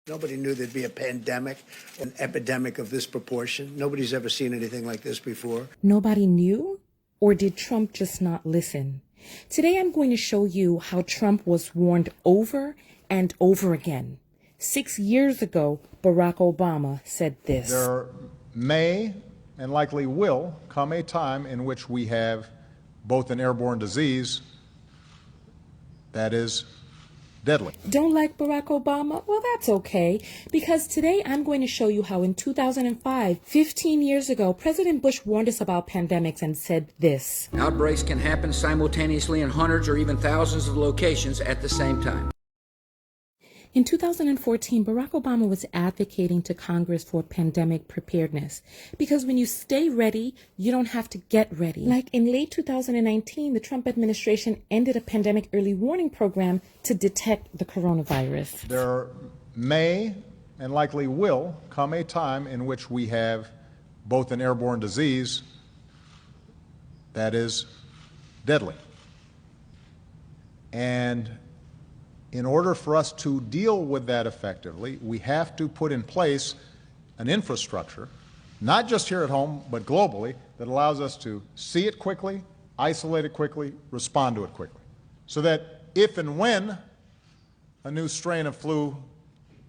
Nobody knew there'd be a pandemic, an epidemic of this proportion. Nobody's ever seen anything like this before. Nobody knew? Or did Trump just not listen? Today I'm going to show you how Trump was warned over and over again. 6 years ago, Barack Obama said this. There may and likely will come a time in which we have both an airborne disease that is deadly. Don't like Barack Obama? Well, that's okay, because today I'm going to show you how in 2005, 15 years ago, President Bush warned us about pandemics and said this. Outbreaks can happen simultaneously in hundreds or even thousands of locations at the same time. In 2014, Barack Obama was advocating to Congress for pandemic preparedness because when you stay ready, you don't have to get ready. Like in late 2019, the Trump administration ended a pandemic early warning program to detect the coronavirus. There may and likely will come a time in which we have both an airborne disease that is deadly. And in order for us to deal with that effectively, we have to put in place an infrastructure, not just here at home, but globally, that allows us to see it quickly, isolate it quickly, respond to it quickly. So that if and when a new strain of flu,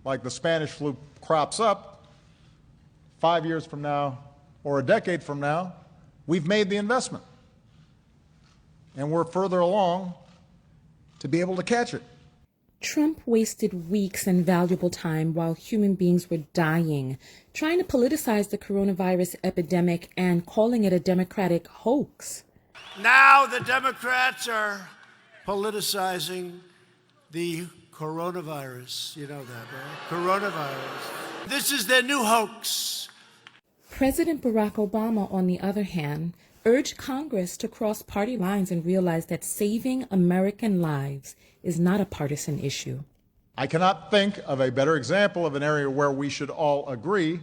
like the Spanish flu, crops up 5 years from now or a decade from now, we've made the investment. And we're further along to be able to catch it. Trump wasted weeks and valuable time while human beings were dying, trying to politicize the coronavirus epidemic and calling it a Democratic hoax. Now the Democrats are politicizing the coronavirus. You know that, right? Coronavirus. This is their new hoax. President Barack Obama, on the other hand, urged Congress to cross party lines and realize that saving American lives is not a partisan issue. I cannot think of a better example of an area where we should all agree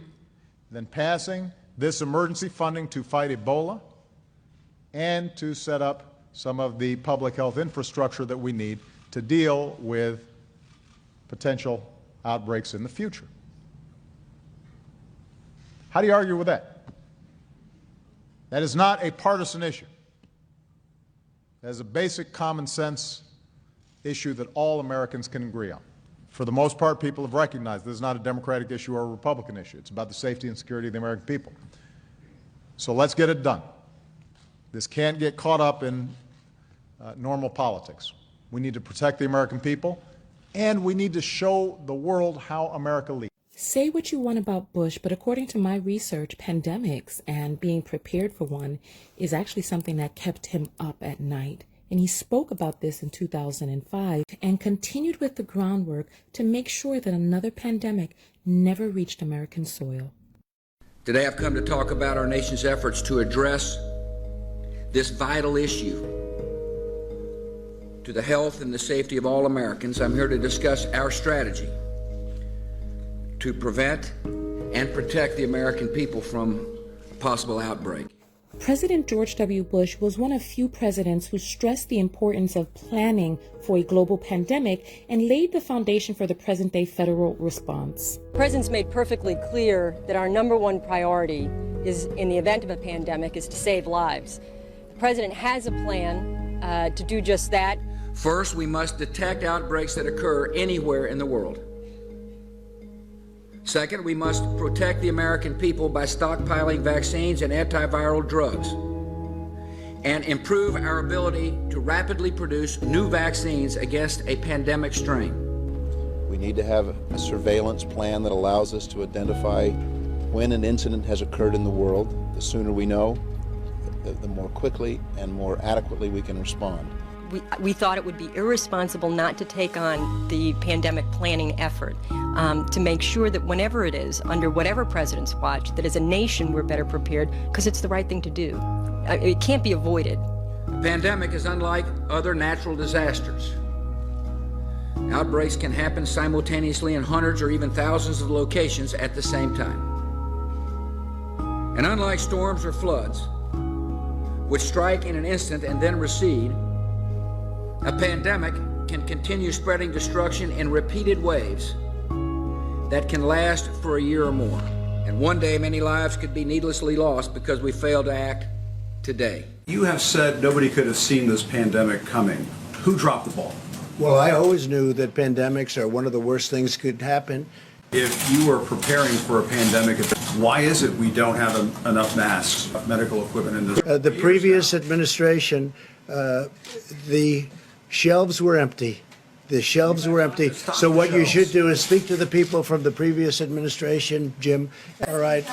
than passing this emergency funding to fight Ebola and to set up some of the public health infrastructure that we need to deal with potential outbreaks in the future. How do you argue with that? That is not a partisan issue. That is a basic common sense issue that all Americans can agree on. For the most part, people have recognized this is not a Democratic issue or a Republican issue. It's about the safety and security of the American people. So let's get it done. This can't get caught up in normal politics. We need to protect the American people, and we need to show the world how America leads. Say what you want about Bush, but according to my research, pandemics and being prepared for one is actually something that kept him up at night. And he spoke about this in 2005 and continued with the groundwork to make sure that another pandemic never reached American soil. Today I've come to talk about our nation's efforts to address this vital issue to the health and the safety of all Americans. I'm here to discuss our strategy to prevent and protect the American people from a possible outbreak. President George W. Bush was one of few presidents who stressed the importance of planning for a global pandemic and laid the foundation for the present-day federal response. The President's made perfectly clear that our number one priority is, in the event of a pandemic, is to save lives. The President has a plan to do just that. First, we must detect outbreaks that occur anywhere in the world. Second, we must protect the American people by stockpiling vaccines and antiviral drugs and improve our ability to rapidly produce new vaccines against a pandemic strain. We need to have a surveillance plan that allows us to identify when an incident has occurred in the world. The sooner we know, the more quickly and more adequately we can respond. We thought it would be irresponsible not to take on the pandemic planning effort to make sure that whenever it is, under whatever president's watch, that as a nation we're better prepared because it's the right thing to do. It can't be avoided. The pandemic is unlike other natural disasters. Outbreaks can happen simultaneously in hundreds or even thousands of locations at the same time. And unlike storms or floods, which strike in an instant and then recede, a pandemic can continue spreading destruction in repeated waves that can last for a year or more. And one day, many lives could be needlessly lost because we failed to act today. You have said nobody could have seen this pandemic coming. Who dropped the ball? Well, I always knew that pandemics are one of the worst things could happen. If you were preparing for a pandemic, why is it we don't have enough masks, medical equipment in this? The previous administration, the shelves were empty. The shelves were empty. So what you should do is speak to the people from the previous administration, Jim. All right.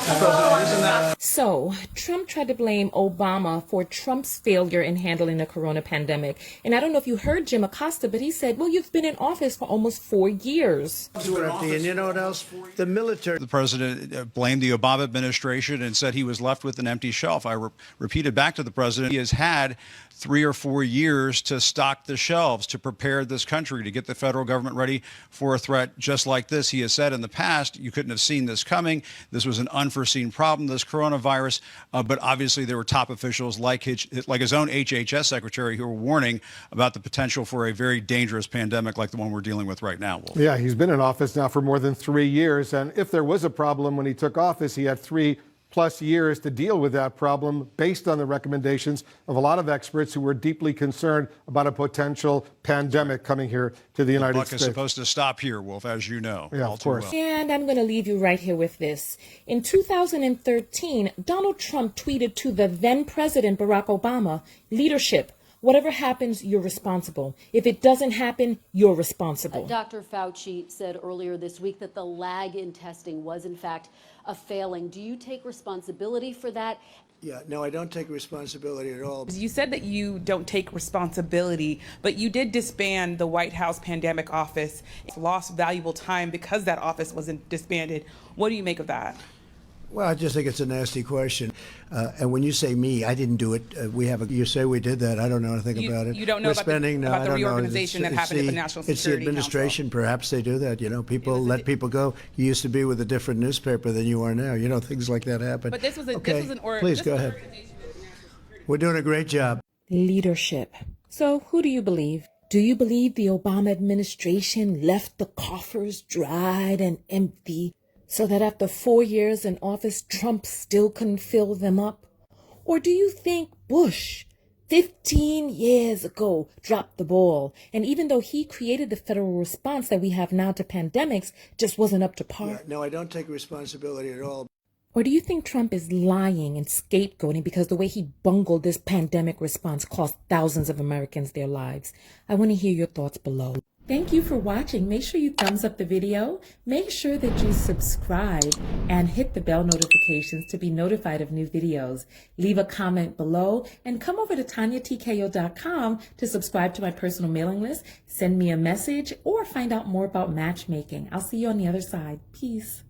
So, Trump tried to blame Obama for Trump's failure in handling the corona pandemic. And I don't know if you heard Jim Acosta, but he said, well, you've been in office for almost 4 years. Were empty. And you know what else? The military. The president blamed the Obama administration and said he was left with an empty shelf. I repeated back to the president, he has had 3 or 4 years to stock the shelves, to prepare this country, to get the federal government ready for a threat just like this. He has said in the past, you couldn't have seen this coming. This was an unforeseen problem, this coronavirus. But obviously there were top officials like his own HHS secretary who were warning about the potential for a very dangerous pandemic like the one we're dealing with right now. Wolf. Yeah, he's been in office now for more than 3 years. And if there was a problem when he took office, he had 3+ years to deal with that problem based on the recommendations of a lot of experts who were deeply concerned about a potential pandemic coming here to the United States. The buck is supposed to stop here, Wolf, as you know. Yeah, of course. Well. And I'm going to leave you right here with this. In 2013, Donald Trump tweeted to the then President Barack Obama, leadership. Whatever happens, you're responsible. If it doesn't happen, you're responsible. Dr. Fauci said earlier this week that the lag in testing was, in fact, a failing. Do you take responsibility for that? Yeah, no, I don't take responsibility at all. You said that you don't take responsibility, but you did disband the White House Pandemic Office. It's lost valuable time because that office wasn't disbanded. What do you make of that? Well, I just think it's a nasty question. And when you say me, I didn't do it. You say we did that. I don't know anything about it. You don't know We're about spending, about I the don't reorganization know. that happened at the National Security It's the administration. Council. Perhaps they do that. You know, people let people go. You used to be with a different newspaper than you are now. You know, things like that happen. But this was an Please go ahead. We're doing a great job. Leadership. So who do you believe? Do you believe the Obama administration left the coffers dried and empty so that after 4 years in office, Trump still couldn't fill them up? Or do you think Bush, 15 years ago, dropped the ball, and even though he created the federal response that we have now to pandemics, just wasn't up to par? Yeah, no, I don't take responsibility at all. Or do you think Trump is lying and scapegoating because the way he bungled this pandemic response cost thousands of Americans their lives? I want to hear your thoughts below. Thank you for watching. Make sure you thumbs up the video. Make sure that you subscribe and hit the bell notifications to be notified of new videos. Leave a comment below and come over to TanyaTKO.com to subscribe to my personal mailing list, send me a message, or find out more about matchmaking. I'll see you on the other side. Peace.